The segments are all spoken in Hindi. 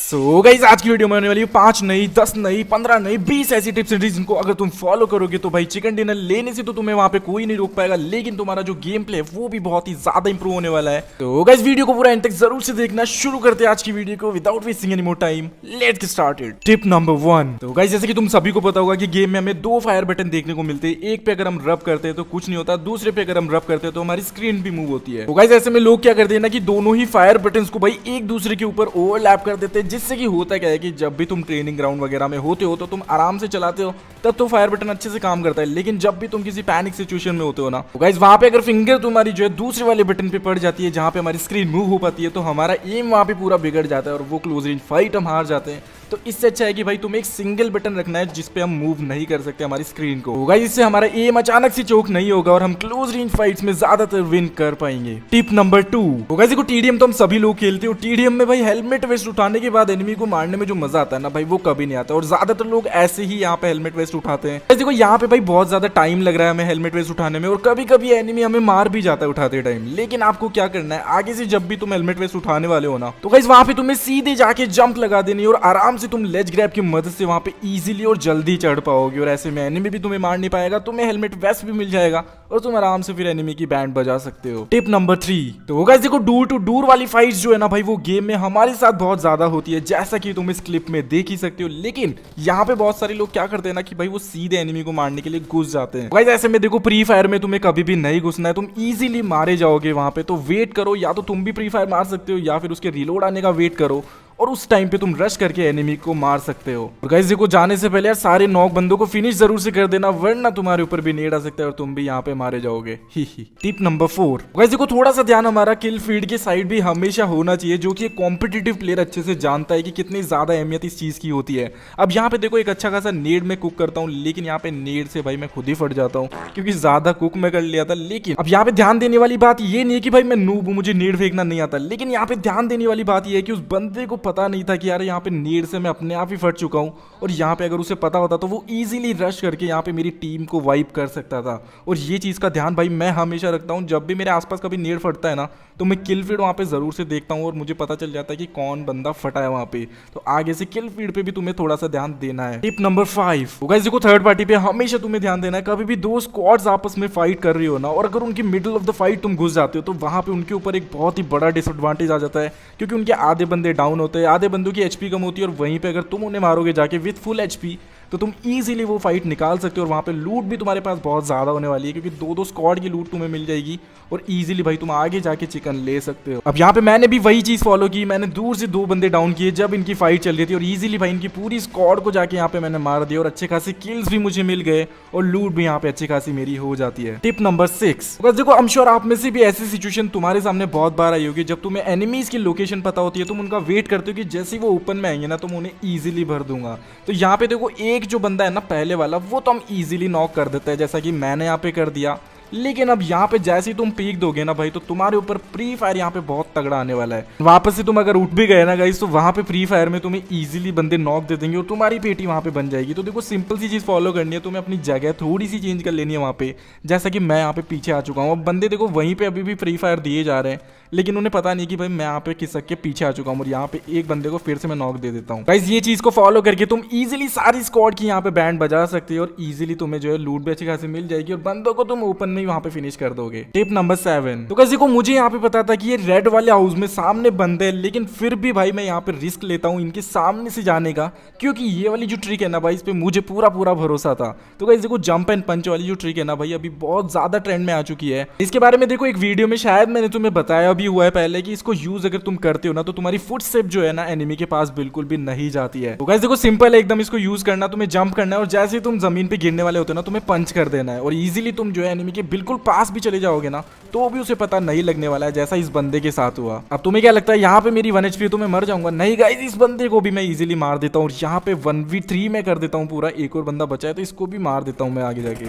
सो गाइस आज की वीडियो में होने वाली है 5 नई 10 नई 15 नई 20 ऐसी टिप्स एंड ट्रिक्स जिनको अगर तुम फॉलो करोगे तो भाई चिकन डिनर लेने से तो तुम्हें वहां पे कोई नहीं रोक पाएगा, लेकिन तुम्हारा जो गेम प्ले है वो भी बहुत ही ज्यादा इंप्रूव होने वाला है। तो गाइस वीडियो को पूरा एंड तक जरूर से देखना। शुरू करते हैं आज की वीडियो को without wasting any more time, let's get started. Tip number 1। तो गाइस जैसे कि तुम सभी को पता होगा कि गेम में हमें 2 फायर बटन देखने को मिलते हैं। एक पे अगर हम रब करते हैं तो कुछ नहीं होता, दूसरे पे अगर हम रब करते हैं तो हमारी स्क्रीन भी मूव होती है। तो गाइस ऐसे में लोग क्या करते हैं ना कि दोनों ही फायर बटन को भाई एक दूसरे के ऊपर ओवरलैप कर देते हैं, जिससे कि होता क्या है कि जब भी तुम ट्रेनिंग ग्राउंड वगैरह में होते हो तो तुम आराम से चलाते हो, तब तो फायर बटन अच्छे से काम करता है। लेकिन जब भी तुम किसी पैनिक सिचुएशन में होते हो ना, तो गाइस वहां पे अगर फिंगर तुम्हारी जो है दूसरे वाले बटन पे पड़ जाती है जहां पे हमारी स्क्रीन मूव हो पाती है, तो हमारा एम वहां पे पूरा बिगड़ जाता है और वो क्लोज रेंज फाइट हम हार जाते हैं। तो इससे अच्छा है कि भाई तुम्हें एक सिंगल बटन रखना है जिसपे हम मूव नहीं कर सकते हमारी स्क्रीन को। गाइस इससे हमारा एम अचानक से चोक नहीं होगा और हम क्लोज रेंज फाइट्स में ज्यादातर विन कर पाएंगे। Tip number 2। गाइस देखो टीडीएम तो हम सभी लोग खेलते हो। टीडीएम में भाई हेलमेट वेस्ट उठाने के बाद एनिमी को मारने में जो मजा आता है ना भाई, वो कभी नहीं आता और ज्यादातर लोग ऐसे ही यहाँ पे हेलमेट वेस्ट उठाते हैं। देखो यहाँ पे भाई बहुत ज्यादा टाइम लग रहा है हमें हेलमेट वेस्ट उठाने में और कभी कभी एनिमी हमें मार भी जाता है उठाते टाइम। लेकिन आपको क्या करना है, आगे से जब भी तुम हेलमेट वेस्ट उठाने वाले हो ना, तो गाइस वहां पे तुम्हें सीधे जाके जंप लगा देनी और आराम से तुम लेज ग्रैब की मदद से वहां पे इजीली और जल्दी चढ़ पाओगे और ऐसे में एनिमी भी तुम्हें मार नहीं पाएगा, तुम्हें हेलमेट वेस्ट भी मिल जाएगा और तुम आराम से फिर एनिमी की बैंड बजा सकते हो। Tip number 3। तो गाइस देखो दूर टू दूर वाली फाइट्स जो है ना भाई, वो गेम में हमारे साथ बहुत ज्यादा होती है, जैसा कि तुम इस क्लिप में देख ही सकते हो। लेकिन यहाँ पे बहुत सारे लोग क्या करते हैं ना कि भाई वो सीधे एनिमी को मारने के लिए घुस जाते हैं। गाइस ऐसे में देखो प्री फायर में तुम्हें कभी भी नहीं घुसना है, तुम इजीली मारे जाओगे वहां पे। तो वेट करो, या तो तुम भी प्री फायर मार सकते हो या फिर उसके रिलोड आने का वेट करो और उस टाइम पे तुम रश करके एनिमी को मार सकते हो। और गाइस देखो जाने से पहले यार सारे नॉक बंदों को फिनिश जरूर से कर देना, वरना तुम्हारे ऊपर भी नेड आ सकता है और तुम भी यहाँ पे मारे जाओगे। ही। Tip number 4। गाइस देखो थोड़ा सा ध्यान हमारा किल फीड के साइड भी हमेशा होना चाहिए, जो कि एक कॉम्पिटिटिव प्लेयर अच्छे से जानता है कि कितनी ज्यादा अहमियत इस चीज की होती है। अब यहाँ पे देखो एक अच्छा खासा नेड में कुक करता हूँ, लेकिन यहाँ पे नेड से भाई मैं खुद ही फट जाता हूँ क्योंकि ज्यादा कुक मैं कर लिया था। लेकिन अब यहाँ पे ध्यान देने वाली बात ये नहीं है कि भाई मैं नूब हूं, मुझे नेड फेंकना नहीं आता, लेकिन यहाँ पे ध्यान देने वाली बात ये है कि उस बंदे को पता नहीं था कि यार यहाँ पे नीड से मैं अपने आप ही फट चुका हूँ और यहाँ पे अगर उसे पता होता तो वो इजीली रश करके यहाँ पे मेरी टीम को वाइप कर सकता था। और ये चीज़ का ध्यान भाई मैं हमेशा रखता हूँ, जब भी मेरे आसपास कभी नीड फटता है ना तो मैं किल फीड वहाँ पे ज़रूर से देखता हूँ और मुझे पता चल जाता है कि कौन बंदा फटा है वहाँ पे। तो आगे से किल फीड पे भी तुम्हें थोड़ा सा ध्यान देना है। Tip number 5। गाइस देखो थर्ड पार्टी पे हमेशा तुम्हें ध्यान देना है, कभी भी 2 स्क्वाड्स आपस में फाइट कर रही हो ना और अगर उनकी मिडिल ऑफ द फाइट तुम घुस जाते हो तो वहाँ पे उनके ऊपर एक बहुत ही बड़ा डिसएडवांटेज आ जाता है, क्योंकि उनके आधे बंदे डाउन होते हैं, आधे बंदों की एचपी कम होती है और वहीं पे अगर तुम उन्हें मारोगे जाके विद फुल एचपी तो तुम इजीली वो फाइट निकाल सकते हो और वहाँ पे लूट भी तुम्हारे पास बहुत ज़्यादा होने वाली है, क्योंकि 2-2 स्क्वाड की लूट तुम्हें मिल जाएगी और इजीली भाई तुम आगे जाके चिकन ले सकते हो। अब यहाँ पे मैंने भी वही चीज़ फॉलो की, मैंने दूर से 2 बंदे डाउन किए जब इनकी फाइट चल रही थी और इजीली भाई इनकी पूरी स्क्वाड को जाके यहाँ पे मैंने मार दिया और अच्छे खासी किल्स भी मुझे मिल गए और लूट भी यहाँ पे अच्छी खासी मेरी हो जाती है। Tip number 6। बस देखो आई एम श्योर आप में से भी ऐसी सिचुएशन तुम्हारे सामने बहुत बार आई होगी, जब तुम्हें एनिमीज की लोकेशन पता होती है, तुम उनका वेट करते हो कि जैसे ही वो ओपन में आएंगे ना तुम उन्हें ईजिली भर दूंगा। तो यहाँ पे देखो एक जो बंदा है ना पहले वाला, वो तो हम इजीली नॉक कर देते हैं जैसा कि मैंने यहाँ पे कर दिया। लेकिन अब यहाँ पे जैसे ही तुम पीक दोगे ना भाई तो तुम्हारे ऊपर प्री फायर यहाँ पे बहुत तगड़ा आने वाला है। वापस से तुम अगर उठ भी गए ना गाइस तो वहाँ पे प्री फायर में तुम्हें इजीली बंदे नॉक दे देंगे और तुम्हारी पेटी वहाँ पे बन जाएगी। तो देखो सिंपल सी चीज़ फॉलो करनी है, तुम्हें अपनी जगह थोड़ी सी चेंज कर लेनी है वहाँ पे, जैसा कि मैं यहाँ पे पीछे आ चुका हूँ। अब बंदे देखो वहीं पे अभी भी फ्री फायर दिए जा रहे हैं, लेकिन उन्हें पता नहीं कि भाई मैं यहाँ पे खिसक के पीछे आ चुका हूँ और यहाँ पे एक बंदे को फिर से मैं नॉक दे देता हूँ। गाइस ये चीज़ को फॉलो करके तुम इजीली सारी स्क्वाड की यहाँ पे बैंड बजा सकते हो और इजीली तुम्हें जो है लूट भी अच्छी खासी मिल जाएगी और बंदों को तुम ओपन में ही वहाँ पे फिनिश कर दोगे। Tip number 7। तो गाइस देखो मुझे यहाँ पे पता था कि ये रेड वाले हाउस में सामने बंदे हैं, लेकिन फिर भी भाई मैं यहाँ पे रिस्क लेता हूँ इनके सामने से जाने का, क्योंकि ये वाली जो ट्रिक है ना भाई इस पे मुझे पूरा भरोसा था। तो गाइस देखो जंप एंड पंच वाली जो ट्रिक है ना भाई अभी बहुत ज्यादा ट्रेंड में आ चुकी है। इसके बारे में देखो एक वीडियो में शायद मैंने तुम्हें बताया भी हुआ है पहले कि इसको यूज अगर तुम करते हो ना तो तुम्हारी फुट स्टेप जो है ना एनिमी के पास बिल्कुल भी नहीं जाती है। तो गाइस देखो सिंपल है एकदम, इसको यूज करना, तुम्हें जंप करना है और जैसे ही तुम जमीन पे गिरने वाले होते हो ना तुम्हें पंच कर देना है और इजीली तुम जो है एनिमी के बिल्कुल पास भी चले जाओगे ना तो भी उसे पता नहीं लगने वाला है, जैसा इस बंदे के साथ हुआ। अब तुम्हें क्या लगता है यहाँ पे मेरी 1 HP तो मैं मर जाऊंगा? नहीं गाइस इस बंदे को भी मैं इजीली मार देता हूँ और यहाँ पे 1v3 में कर देता हूँ पूरा। एक और बंदा बचा है तो इसको भी मार देता हूँ मैं आगे जाके।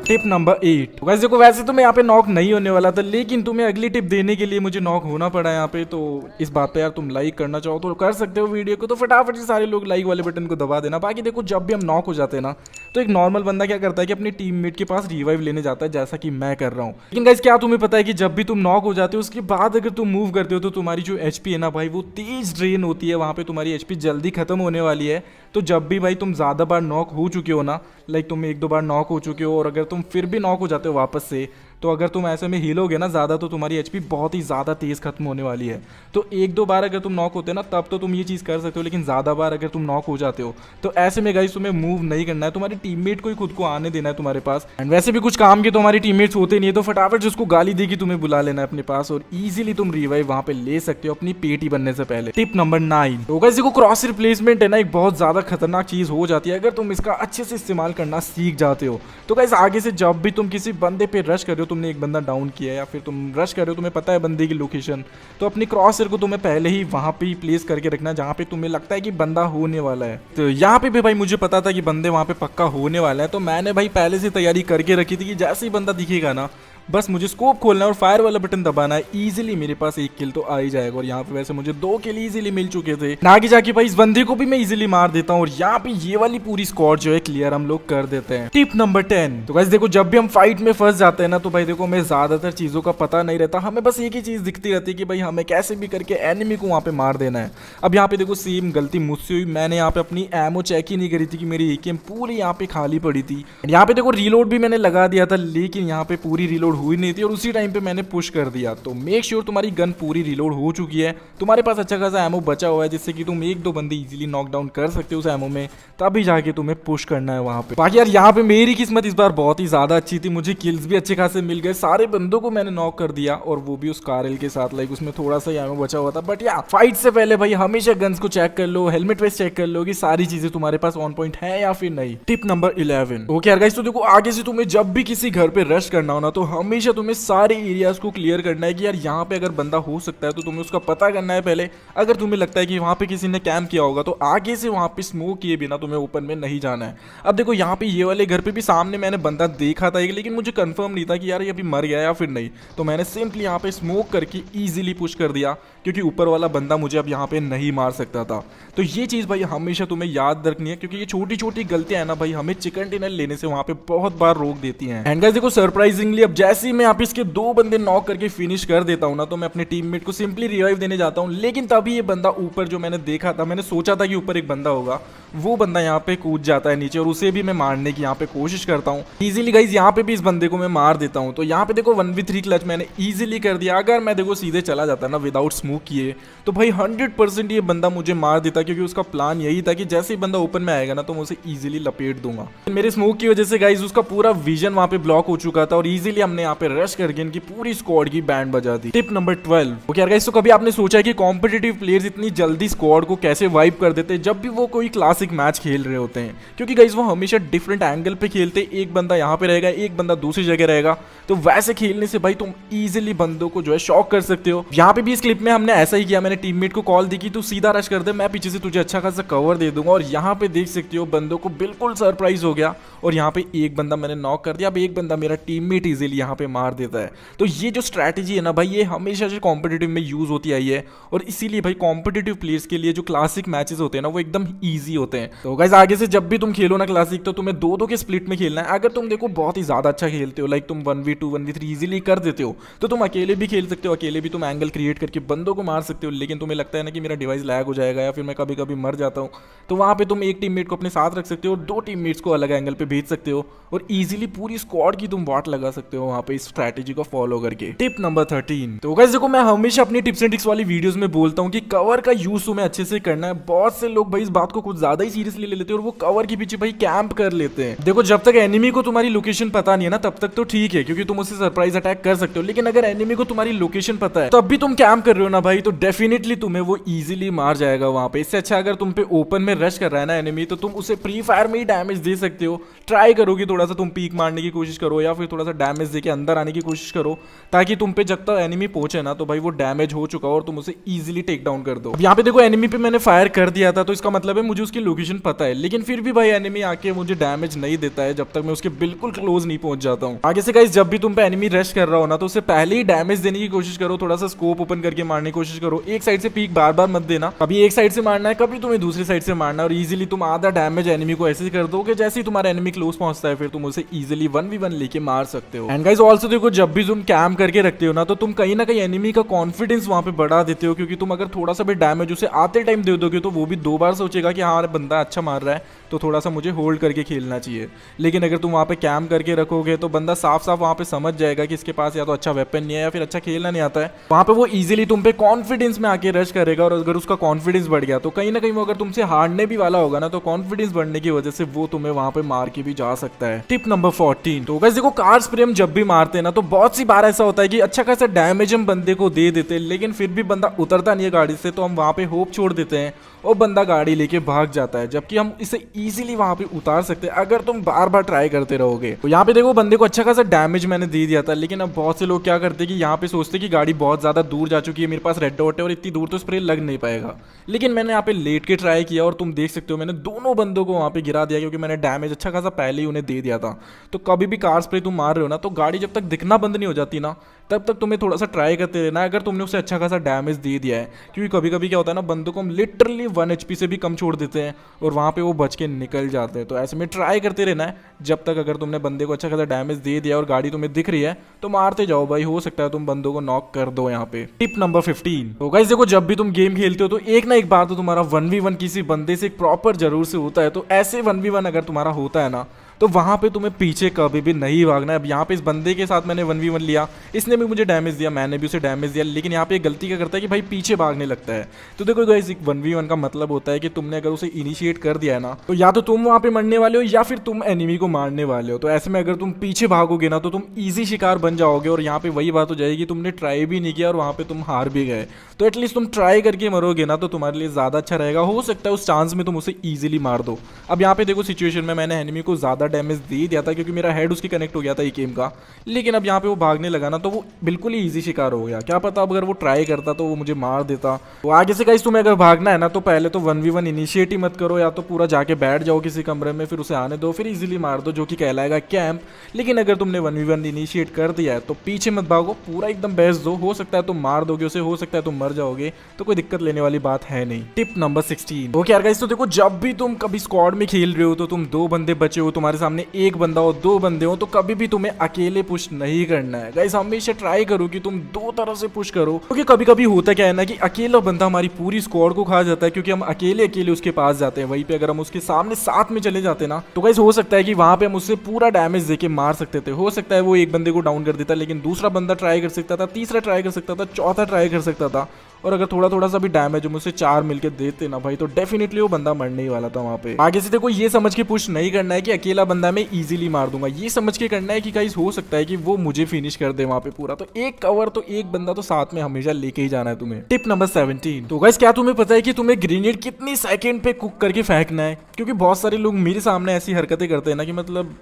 Tip number 8। गाइस देखो वैसे तो मैं यहाँ पे नॉक नहीं होने वाला था, लेकिन तुम्हें अगली टिप देने के लिए मुझे नॉक होना पड़ा यहाँ पे। तो इस बात पे यार तुम लाइक करना चाहो तो कर सकते हो वीडियो को, तो फटाफट से सारे लोग लाइक वाले बटन को दबा देना। बाकी देखो जब भी हम नॉक हो जाते हैं ना, तो एक नॉर्मल बंदा क्या करता है कि अपनी टीममेट के पास रिवाइव लेने जाता है, जैसा कि मैं कर रहा हूँ। लेकिन गाइस क्या तुम्हें पता है कि जब भी तुम नॉक हो जाते हो उसके बाद अगर तुम मूव करते हो तो तुम्हारी जो एचपी है ना भाई वो तेज ड्रेन होती है, वहाँ पे तुम्हारी एचपी जल्दी खत्म होने वाली है। तो जब भी भाई तुम ज़्यादा बार नॉक हो चुके हो ना, लाइक तुम 1-2 बार नॉक हो चुके हो और अगर तुम फिर भी नॉक हो जाते हो वापस से, तो अगर तुम ऐसे में हीलोगे ना ज़्यादा तो तुम्हारी एचपी बहुत ही ज़्यादा तेज़ खत्म होने वाली है। तो 1-2 बार अगर तुम नॉक होते ना तब तो तुम ये चीज़ कर सकते हो, लेकिन ज़्यादा बार अगर तुम नॉक हो जाते हो तो ऐसे में गाइस तुम्हें मूव नहीं करना है, तुम्हारी टीममेट को ही खुद को आने देना है तुम्हारे पास। एंड वैसे भी कुछ काम के तो हमारी टीममेट्स होते नहीं है, तो फटाफट जिसको गाली देगी तुम्हें बुला लेना है अपने पास और ईजिली तुम रिवाइव वहाँ पे ले सकते हो अपनी पेटी बनने से पहले। Tip number 9। तो गाइस देखो क्रॉस रिप्लेसमेंट है ना एक बहुत ज़्यादा खतरनाक चीज़ हो जाती है अगर तुम इसका अच्छे से इस्तेमाल करना सीख जाते हो। तो गाइस आगे से जब भी तुम किसी बंदे पे रश कर रहे हो, तुमने एक बंदा डाउन किया है या फिर तुम रश कर रहे हो, तुम्हें पता है बंदे की लोकेशन, तो अपनी क्रॉसर को तुम्हें पहले ही वहां पे ही प्लेस करके रखना जहां पे तुम्हें लगता है कि बंदा होने वाला है। तो यहाँ पे भी भाई मुझे पता था कि बंदे वहां पे पक्का होने वाला है, तो मैंने भाई पहले से तैयारी करके रखी थी कि जैसे ही बंदा दिखेगा ना बस मुझे स्कोप खोलना है और फायर वाला बटन दबाना है, इजीली मेरे पास 1 किल तो आ ही जाएगा। और यहाँ पे वैसे मुझे 2 किल इजीली मिल चुके थे, आगे जाके भाई इस बंदे को भी मैं इजीली मार देता हूँ और यहाँ पे ये वाली पूरी स्क्वाड जो है क्लियर हम लोग कर देते हैं। Tip number 10। तो गाइस देखो जब भी हम फाइट में फंस जाते हैं ना, तो भाई देखो हमें ज्यादातर चीजों का पता नहीं रहता, हमें बस एक ही चीज दिखती रहती है कि भाई हमें कैसे भी करके एनिमी को वहाँ पे मार देना है। अब यहाँ पे देखो सेम गलती मुझसे हुई, मैंने यहाँ पे अपनी एमो चेक ही नहीं करी थी कि मेरी एकेएम पूरी यहाँ पे खाली पड़ी थी। यहाँ पे देखो रीलोड भी मैंने लगा दिया था, लेकिन यहाँ पे पूरी रीलोड हुई नहीं थी और उसी टाइम पे मैंने पुश कर दिया। तो मेक श्योर तुम्हारी गन पूरी रीलोड हो चुकी है, तुम्हारे पास अच्छा खासा एमो बचा हुआ है जिससे कि तुम 1-2 बंदे इजीली नॉकडाउन कर सकते हो उस एमो में, तभी जाके तुम्हें पुश करना है वहां पे। बाकी यार यहाँ पे मेरी किस्मत इस बार बहुत ही ज्यादा अच्छी थी, मुझे किल्स भी अच्छे खासे मिल गए, सारे बंदों को मैंने नॉक कर दिया और वो भी उस कारल के साथ, लाइक उसमें थोड़ा सा एमो बचा हुआ था। बट यार फाइट से पहले भाई हमेशा गन्स को चेक कर लो, हेलमेट वेस्ट चेक कर लो कि सारी चीजें तुम्हारे पास ऑन पॉइंट है या फिर नहीं। Tip number 11। ओके यार गाइस, तो देखो आगे से तुम्हें जब भी किसी घर पे रश करना हो ना, तो हमेशा तुम्हें सारे एरियाज को क्लियर करना है कि यार यहाँ पे अगर बंदा हो सकता है तो तुम्हें उसका पता करना है पहले। अगर तुम्हें लगता है कि वहाँ पे किसी ने कैम्प किया होगा तो आगे से वहाँ पे स्मोक किए बिना तुम्हें ओपन में नहीं जाना है। अब देखो यहाँ पे ये वाले घर पे भी सामने मैंने बंदा देखा था, लेकिन मुझे कंफर्म नहीं था कि यार ये अभी मर गया या फिर नहीं, तो मैंने सिंपली यहाँ पे स्मोक करके इजीली पुश कर दिया क्योंकि ऊपर वाला बंदा मुझे अब यहाँ पे नहीं मार सकता था। तो ये चीज़ भाई हमेशा तुम्हें याद रखनी है क्योंकि ये छोटी छोटी गलतियां है ना भाई हमें चिकन डिनर लेने से वहाँ पे बहुत बार रोक देती हैं। एंड गाइस देखो सरप्राइजिंगली अब जैसे ही मैं यहाँ पे इसके 2 बंदे नॉक करके फिनिश कर देता हूँ ना, तो मैं अपने टीममेट को सिंपली रिवाइव देने जाता हूँ, लेकिन तभी ये बंदा ऊपर जो मैंने देखा था, मैंने सोचा था कि ऊपर एक बंदा होगा, वो बंदा यहाँ पे कूद जाता है नीचे और उसे भी मैं मारने की यहाँ पे कोशिश करता हूँ इजीली। गाइस यहाँ पे भी इस बंदे को मैं मार देता हूँ। तो यहाँ पे देखो 1v3 क्लच मैंने इजीली कर दिया। अगर मैं देखो सीधे चला जाता ना विदाउट स्मोक किए तो भाई 100% ये बंदा मुझे मार देता, क्योंकि उसका प्लान यही था कि जैसे ही बंदा ओपन में आएगा ना तो मैं उसे इजीली लपेट दूंगा। मेरे स्मोक की वजह से गाइस उसका पूरा विजन वहाँ पे ब्लॉक हो चुका था और इजीली हमने यहाँ पे रश करके इनकी पूरी स्क्वाड की बैंड बजा दी। Tip number 12। ओके यार गाइस, तो कभी आपने सोचा है कि कॉम्पिटिटिव प्लेयर्स इतनी जल्दी स्क्वाड को कैसे वाइप कर देते हैं जब भी वो कोई क्लासिक मैच खेल रहे होते हैं? क्योंकि गाइस वो हमेशा डिफरेंट एंगल पे खेलते, एक बंदा यहाँ पे रहेगा, एक बंदा दूसरी जगह रहेगा, तो वैसे खेलने से भाई तुम इजीली बंदों को जो है शॉक कर सकते हो। यहाँ पे भी इस क्लिप में हमने ऐसा ही किया, मैंने टीममेट को कॉल दी कि तू सीधा रश कर दे, मैं पीछे से तुझे अच्छा खासा कवर दे दूंगा, और यहाँ पे देख सकते हो बंदों को बिल्कुल सरप्राइज हो गया और यहाँ पे एक बंदा मैंने नॉक कर दिया। अब एक बंदा मेरा टीममेट इजीली यहाँ पे मार देता है। तो ये जो स्ट्रैटेजी है ना भाई, ये हमेशा से कॉम्पिटिटिव में यूज होती आई है और इसीलिए भाई कॉम्पिटिटिव प्लेयर्स के लिए जो क्लासिक मैचेस होते हैं ना वो एकदम ईजी होते हैं। तो गाइस आगे से जब भी तुम खेलो ना क्लासिक, तो तुम्हें 2-2 के स्प्लिट में खेलना है। अगर तुम देखो बहुत ही ज्यादा अच्छा खेलते हो, लाइक तुम 1v2 1v3 इजीली कर देते हो, तो तुम अकेले भी खेल सकते हो, अकेले भी तुम एंगल क्रिएट करके बंदों को मार सकते हो। लेकिन तुम्हें लगता है ना कि मेरा डिवाइस लैग हो जाएगा या फिर मैं कभी कभी मर जाता हूँ, तो वहाँ पे तुम एक टीममेट को अपने साथ रख सकते हो और 2 टीममेट्स को अलग एंगल पे भेज सकते हो और इजीली पूरी स्क्वाड की तुम वाट लगा सकते हो वहाँ पे इस स्ट्रैटेजी को फॉलो करके। Tip number 13। तो गाइस देखो मैं हमेशा अपनी टिप्स एंड ट्रिक्स वाली वीडियोस में बोलता हूँ कि कवर का यूज तुम्हें अच्छे से करना है। बहुत से लोग भाई इस बात को कुछ ज्यादा ही सीरियसली ले लेते हैं और वो कवर के पीछे भाई कैंप कर लेते हैं। देखो जब तक एनिमी को तुम्हारी लोकेशन पता नहीं है ना, तब तक तो ठीक है क्योंकि तुम उससे सरप्राइज अटैक कर सकते हो, लेकिन अगर एनिमी को तुम्हारी लोकेशन पता है तब भी तुम कैंप कर रहे हो ना भाई, तो डेफिनेटली तुम्हें वो इजीली मार जाएगा वहां पे। इससे अच्छा अगर तुम पे ओपन में रश कर रहा है ना एनिमी, तो तुम उसे प्री फायर में ही डैमेज दे सकते हो। ट्राई करो कि थोड़ा सा तुम पीक मारने की कोशिश करो या फिर थोड़ा सा डैमेज दे के अंदर आने की कोशिश करो, ताकि तुम पे जब तक एनिमी पहुंचे ना तो भाई वो डैमेज हो चुका हो और तुम उसे इजीली टेक डाउन कर दो। अब यहाँ पे देखो एनिमी पे मैंने फायर कर दिया था, तो इसका मतलब है मुझे उसकी लोकेशन पता है, लेकिन फिर भी भाई एनिमी आके मुझे डैमेज नहीं देता है जब तक मैं उसके बिल्कुल क्लोज नहीं पहुंच जाता हूँ। आगे से गाइस जब भी तुम पे एनिमी रश कर रहा हो ना तो उससे पहले ही डैमेज देने की कोशिश करो, थोड़ा सा स्कोप ओपन करके मारने की कोशिश करो। एक साइड से पीक बार बार मत देना, कभी एक साइड से मारना है कभी तुम्हें दूसरी साइड से मारना है, और इजीली तुम आधा डैमेज एनिमी को ऐसे कर दो कि जैसे ही तुम्हारा एनिमी क्लोज पहुंचता है फिर तुम उसे इजीली 1v1 लेके मार सकते हो। एंड गाइस ऑल्सो देखो जब भी तुम कैम करके रखते हो ना तो तुम कहीं ना कहीं एनिमी का कॉन्फिडेंस वहां पे बढ़ा देते हो, क्योंकि तुम अगर थोड़ा सा भी डैमेज उसे आते टाइम दे दोगे तो वो भी 2 बार सोचेगा कि हाँ बंदा अच्छा मार रहा है तो थोड़ा सा मुझे होल्ड करके खेलना चाहिए। लेकिन अगर तुम वहाँ पे कैम करके रखोगे तो बंदा साफ साफ वहाँ पे समझ जाएगा कि इसके पास या तो अच्छा वेपन नहीं है या फिर अच्छा खेलना नहीं आता है। वहाँ पे वो इजीली तुम पे कॉन्फिडेंस में आके रश करेगा, और अगर उसका कॉन्फिडेंस बढ़ गया तो कहीं ना कहीं वो अगर तुमसे हारने भी वाला होगा ना तो कॉन्फिडेंस बढ़ने की वजह से वो तुम्हें वहाँ पे मार के भी जा सकता है। टिप नंबर 14, तो गाइस देखो कार स्प्रे हम जब भी मारते हैं ना तो बहुत सी बार ऐसा होता है कि अच्छा खासा डैमेज हम बंदे को दे देते हैं, लेकिन फिर भी बंदा उतरता नहीं है गाड़ी से, तो हम वहाँ पे होप छोड़ देते हैं और बंदा गाड़ी लेके भाग जाता है, जबकि हम इसे इजीली वहां पे उतार सकते हैं अगर तुम बार बार ट्राई करते रहोगे। तो यहाँ पे देखो बंदे को अच्छा खासा डैमेज मैंने दे दिया था, लेकिन अब बहुत से लोग क्या करते हैं कि यहाँ पे सोचते हैं कि गाड़ी बहुत ज्यादा दूर जा चुकी है, मेरे पास रेड डॉट है और इतनी दूर तो स्प्रे लग नहीं पाएगा। लेकिन मैंने यहाँ पे लेट के ट्राई किया और तुम देख सकते हो मैंने दोनों बंदों को वहां पे गिरा दिया, क्योंकि मैंने डैमेज अच्छा खासा पहले ही उन्हें दे दिया था। तो कभी भी कार स्प्रे तुम मार रहे हो ना तो गाड़ी जब तक दिखना बंद नहीं हो जाती ना तब तक तुम्हें थोड़ा सा ट्राई करते रहना है, अगर तुमने उसे अच्छा खासा डैमेज दे दिया है। क्योंकि कभी कभी क्या होता है ना बंदों को हम लिटरली 1 HP से भी कम छोड़ देते हैं और वहाँ पे वो बच के निकल जाते हैं। तो ऐसे में ट्राई करते रहना है, जब तक अगर तुमने बंदे को अच्छा खासा डैमेज दे दिया और गाड़ी तुम्हें दिख रही है तो मारते जाओ भाई, हो सकता है तुम बंदों को नॉक कर दो यहाँ पे। टिप नंबर 15, तो गाइस देखो जब भी तुम गेम खेलते हो तो एक ना एक बार तो तुम्हारा 1v1 किसी बंदे से प्रॉपर जरूर से होता है। तो ऐसे 1v1 अगर तुम्हारा होता है ना तो वहां पे तुम्हें पीछे कभी भी नहीं भागना है। अब यहाँ पे इस बंदे के साथ मैंने 1v1 लिया, इसने भी मुझे डैमेज दिया, मैंने भी उसे डैमेज दिया, लेकिन यहाँ पे गलती क्या करता है कि भाई पीछे भागने लगता है। तो देखो गाइस 1v1 का मतलब होता है कि तुमने अगर उसे इनिशिएट कर दिया है ना तो या तो तुम वहाँ पे मरने वाले हो या फिर तुम एनिमी को मारने वाले हो। तो ऐसे में अगर तुम पीछे भागोगे ना तो तुम ईजी शिकार बन जाओगे, और यहाँ पे वही बात हो जाएगी तुमने ट्राई भी नहीं किया और वहाँ पे तुम हार भी गए। तो एटलीस्ट तुम ट्राई करके मरोगे ना तो तुम्हारे लिए ज्यादा अच्छा रहेगा, हो सकता है उस चांस में तुम उसे ईजिली मार दो। अब यहाँ पे देखो सिचुएशन में मैंने एनिमी को ज्यादा डैमेज दे दिया था क्योंकि मेरा हेड उसकी कनेक्ट हो गया था एक एम का, लेकिन अब यहाँ पे वो भागने लगा ना तो वो बिल्कुल ही इजी शिकार हो गया। क्या पता अगर वो ट्राई करता तो वो मुझे मार देता। तो आगे से गाइस तुम्हें अगर भागना है ना तो पहले तो 1v1 इनिशिएट ही मत करो, या तो पूरा जाके बैठ जाओ किसी कमरे में, फिर उसे आने दो, फिर इजीली मार दो, जो कि कहलाएगा कैंप। लेकिन अगर तुमने 1v1 इनिशिएट कर दिया है तो पीछे मत भागो, पूरा एकदम बेस्ट दो, हो सकता है तुम मार दोगे उसे, हो सकता है तुम मर जाओगे, तो कोई दिक्कत लेने वाली बात है नहीं। टिप नंबर 16, ओके यार गाइस तो देखो जब भी तुम कभी स्क्वाड में खेल रहे हो तो तुम 2 बंदे बचे हो, तुम्हारे सामने एक बंदा हो, 2 बंदे हो, तो कभी भी तुम्हें अकेले पुश नहीं करना है। गाइस हमेशा ट्राई करो कि तुम 2 तरह से पुश करो, क्योंकि कभी कभी होता क्या है ना कि अकेला बंदा हमारी पूरी स्क्वाड को खा जाता है, क्योंकि हम अकेले अकेले उसके पास जाते हैं। वहीं पे अगर हम उसके सामने साथ में चले जाते ना तो गाइस हो सकता है कि वहां पे हम उससे पूरा डैमेज देके मार सकते थे। हो सकता है वो एक बंदे को डाउन कर देता, लेकिन दूसरा बंदा ट्राई कर सकता था, तीसरा ट्राई कर सकता था, चौथा ट्राई कर सकता था, और अगर थोड़ा थोड़ा सा भी डैमेज हम उसे 4 मिलके देते ना भाई तो डेफिनेटली वो बंदा मरने ही वाला था वहाँ पे। आगे से देखो ये समझ के पुश नहीं करना है कि अकेला बंदा मैं इजीली मार दूंगा, ये समझ के करना है कि गाइस हो सकता है कि वो मुझे फिनिश कर दे वहाँ पे पूरा। तो एक कवर तो एक बंदा तो साथ में हमेशा लेके ही जाना है तुम्हें। टिप नंबर 17, तो गाइस क्या तुम्हें पता है कि तुम्हें ग्रेनेड कितनी सेकंड पे कुक करके फेंकना है? क्योंकि बहुत सारे लोग मेरे सामने ऐसी हरकतें करते हैं ना कि मतलब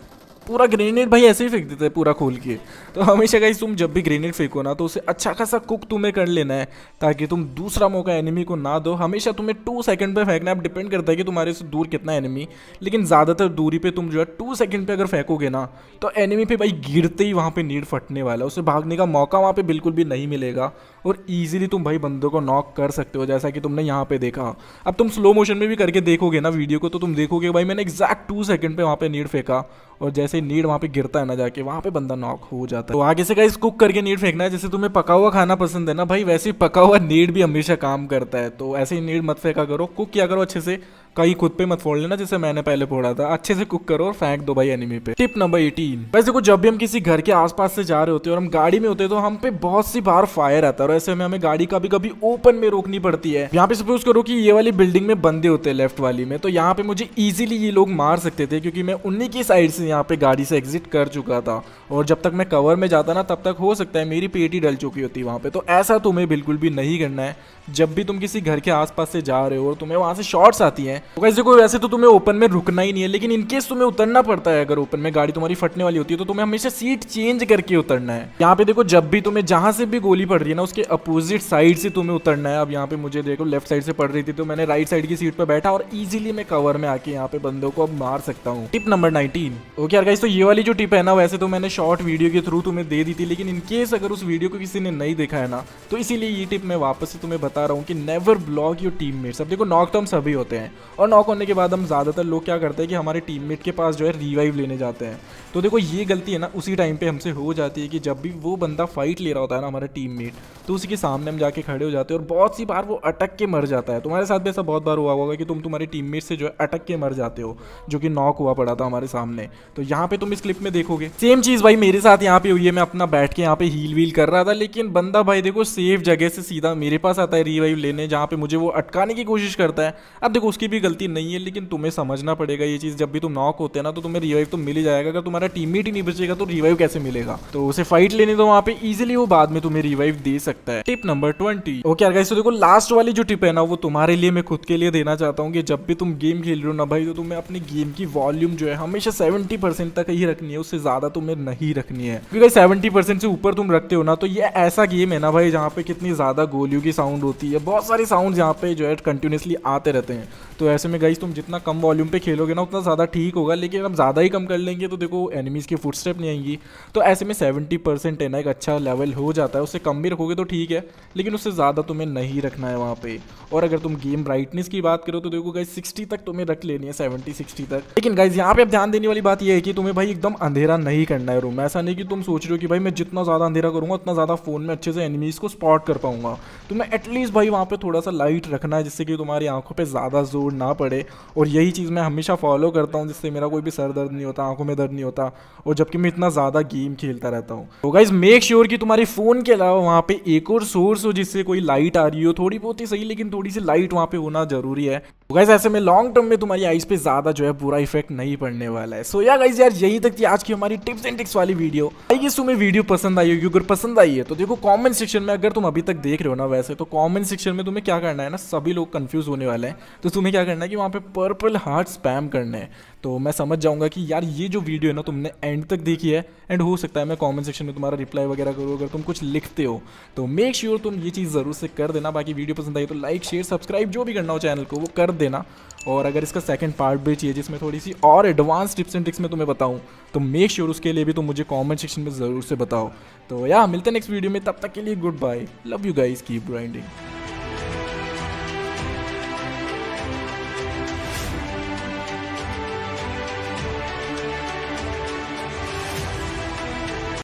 पूरा ग्रेनेड भाई ऐसे ही फेंक देते हैं पूरा खोल के। तो हमेशा गाइस तुम जब भी ग्रेनेड फेंको ना तो उसे अच्छा खासा कुक तुम्हें कर लेना है, ताकि तुम दूसरा मौका एनिमी को ना दो। हमेशा तुम्हें 2 सेकंड पे फेंकना है, अब डिपेंड करता है कि तुम्हारे से दूर कितना एनिमी, लेकिन ज़्यादातर दूरी पे तुम जो है 2 सेकंड पे अगर फेंकोगे ना तो एनिमी पे भाई गिरते ही वहाँ पे नीड फटने वाला है, उसे भागने का मौका वहाँ पे बिल्कुल भी नहीं मिलेगा, और ईजिली तुम भाई बंदों को नॉक कर सकते हो, जैसा कि तुमने यहाँ पे देखा। अब तुम स्लो मोशन में भी करके देखोगे ना वीडियो को तो तुम देखोगे भाई मैंने एग्जैक्ट 2 सेकंड पे वहाँ पे नीड फेंका, और जैसे नीड वहाँ पे गिरता है ना जाके वहाँ पे बंदा नॉक हो जाता है। तो आगे से गाइस कुक करके नीड फेंकना है। जैसे तुम्हें पका हुआ खाना पसंद है ना भाई, वैसे ही पका हुआ नीड भी हमेशा काम करता है। तो ऐसे ही नीड मत फेंका करो, कुक किया करो अच्छे से, कहीं खुद पे मत फोड़ लेना जैसे मैंने पहले फोड़ा था। अच्छे से कुक करो और फेंक दो भाई एनिमी पे। टिप नंबर 18, बस देखो जब भी हम किसी घर के आसपास से जा रहे होते हैं और हम गाड़ी में होते हैं तो हम पे बहुत सी बार फायर आता है, और ऐसे में हमें गाड़ी कभी कभी ओपन में रोकनी पड़ती है। यहाँ पे सपोज करो कि ये वाली बिल्डिंग में बंदे होते हैं लेफ्ट वाली में, तो यहाँ पे मुझे इजीली ये लोग मार सकते थे क्योंकि मैं उन्हीं की साइड से यहाँ पे गाड़ी से एग्जिट कर चुका था, और जब तक मैं कवर में जाता ना तब तक हो सकता है मेरी पेट ही डल चुकी होती वहाँ पे। तो ऐसा तुम्हें बिल्कुल भी नहीं करना है। जब भी तुम किसी घर के आसपास से जा रहे हो और तुम्हें वहाँ से शॉट्स आती हैं तो गाइस देखो वैसे तो तुम्हें ओपन में रुकना ही नहीं है, लेकिन इनकेस तुम्हें उतरना पड़ता है, अगर ओपन में गाड़ी तुम्हारी फटने वाली होती है तो तुम्हें हमेशा सीट चेंज करके उतरना है। यहाँ पे देखो जब भी तुम्हें जहां से भी गोली पड़ रही है ना उसके अपोजिट साइड से तुम्हें उतरना है। अब यहाँ पे मुझे देखो लेफ्ट साइड से पड़ रही थी तो मैंने राइट साइड की सीट पर बैठा और इजीली मैं कवर में आके यहाँ पे बंदों को अब मार सकता हूँ। Tip number 19। ओके यार गाइस, तो ये वाली जो टिप है ना वैसे तो मैंने शॉर्ट वीडियो के थ्रू तुम्हें दे दी थी, लेकिन इनकेस अगर उस वीडियो को किसी ने नहीं देखा है ना तो इसीलिए ये टिप मैं वापस से तुम्हें बता रहा हूँ कि नेवर ब्लॉक योर टीममेट्स। अब देखो नॉक तो हम सभी होते हैं और नॉक होने के बाद हम ज्यादातर लोग क्या करते हैं कि हमारे टीममेट के पास जो है रिवाइव लेने जाते हैं। तो देखो ये गलती है ना उसी टाइम पे हमसे हो जाती है कि जब भी वो बंदा फाइट ले रहा होता है ना हमारा टीममेट, तो उसी के सामने हम जाके खड़े हो जाते हैं और बहुत सी बार वो अटक के मर जाता है। तुम्हारे साथ भी ऐसा बहुत बार हुआ होगा कि तुम तुम्हारे टीममेट से जो है अटक के मर जाते हो, जो कि नॉक हुआ पड़ा था हमारे सामने। तो यहाँ पे तुम इस क्लिप में देखोगे सेम चीज भाई मेरे साथ यहाँ पे हुई है। मैं अपना बैठ के यहाँ पे हील वील कर रहा था, लेकिन बंदा भाई देखो सेफ जगह से सीधा मेरे पास आता है रिवाइव लेने, जहाँ पे मुझे वो अटकाने की कोशिश करता है। अब देखो उसकी भी गलती नहीं है, लेकिन तुम्हें समझना पड़ेगा ये चीज, जब भी तुम नॉक होते हैं ना तो तुम्हें रिवाइव तो मिल ही जाएगा। अगर तुम्हारा टीममेट ही नहीं बचेगा तो रिवाइव कैसे मिलेगा? तो उसे फाइट लेने दो वहाँ पे, इजीली वो बाद में तुम्हें रिवाइव दे सकता है। Tip number 20। ओके यार गाइस, तो देखो लास्ट वाली जो टिप है ना वो तुम्हारे लिए मैं खुद के लिए देना चाहता हूँ कि जब भी तुम गेम खेल रहे हो ना भाई, तो तुम्हें अपनी गेम की वॉल्यूम जो है हमेशा 70% तक ही रखनी है, उससे ज्यादा तुम्हें नहीं रखनी है। क्योंकि 70% से ऊपर तुम रखते हो ना तो ये ऐसा गेम है ना भाई जहाँ पे कितनी ज्यादा गोलियों की साउंड होती है, बहुत सारे साउंड यहाँ पे जो है कंटिन्यूसली आते रहते हैं। तो ऐसे में गाइस तुम जितना कम वॉल्यूम पे खेलोगे ना उतना ज़्यादा ठीक होगा, लेकिन हम ज़्यादा ही कम कर लेंगे तो देखो एनिमीज़ की फुटस्टेप नहीं आएंगी। तो ऐसे में 70% है ना एक अच्छा लेवल हो जाता है। उससे कम भी रखोगे तो ठीक है, लेकिन उससे ज़्यादा तुम्हें नहीं रखना है वहाँ पे। और अगर तुम गेम ब्राइटनेस की बात करो तो देखो गाइस 60 तक तुम्हें रख लेनी है, 70-60 तक। लेकिन गाइस यहाँ पे अब ध्यान देने वाली बात यह है कि तुम्हें भाई एकदम अंधेरा नहीं करना है रूम। ऐसा नहीं कि तुम सोच रहे हो कि भाई मैं जितना ज़्यादा अंधेरा करूँगा उतना ज़्यादा फ़ोन में अच्छे से एनिमीज़ को स्पॉट कर पाऊंगा। तुम्हें एटलीस्ट भाई वहाँ पे थोड़ा सा लाइट रखना है, जिससे कि तुम्हारी आंखों पे ज़्यादा जोर ना पड़े। और यही चीज़ मैं हमेशा फॉलो करता हूँ, जिससे मेरा कोई भी सर दर्द नहीं होता, आंखों में दर्द नहीं होता, और जबकि मैं इतना ज़्यादा गेम खेलता रहता हूँ। तो गाइस मेक श्योर कि तुम्हारे फ़ोन के अलावा वहाँ पे एक और सोर्स हो जिससे कोई लाइट आ रही हो, थोड़ी बहुत ही सही लेकिन थोड़ी सी लाइट वहाँ पे होना जरूरी है। तो गाइस ऐसे में लॉन्ग टर्म में तुम्हारी आइज पे ज़्यादा जो है बुरा इफेक्ट नहीं पड़ने वाला है। सो या गाइस यार यही तक थी आज की हमारी टिप्स एंड ट्रिक्स वाली वीडियो। आई गेस तुम्हें वीडियो पसंद आई होगी। अगर पसंद आई है तो देखो कमेंट सेक्शन में, अगर तुम अभी तक देख रहे हो ना वैसे तो कमेंट सेक्शन में तुम्हें क्या करना है ना, सभी लोग कंफ्यूज होने वाले हैं, तो तुम्हें क्या करना है कि वहाँ पे पर्पल हार्ट स्पैम करने हैं। तो मैं समझ जाऊंगा कि यार ये जो वीडियो है ना तुमने एंड तक देखी है, एंड हो सकता है मैं कमेंट सेक्शन में तुम्हारा रिप्लाई वगैरह करूँ अगर तुम कुछ लिखते हो। तो मेक श्योर तुम ये चीज़ ज़रूर से कर देना। बाकी वीडियो पसंद आई तो लाइक शेयर सब्सक्राइब जो भी करना हो चैनल को वो कर देना। और अगर इसका सेकंड पार्ट भी चाहिए जिसमें थोड़ी सी और एडवांस टिप्स एंड ट्रिक्स में तुम्हें बताऊं, तो मेक श्योर उसके लिए भी तुम मुझे कमेंट सेक्शन में ज़रूर से बताओ। तो यार मिलते हैं नेक्स्ट वीडियो में, तब तक के लिए good bye, love you guys, keep grinding.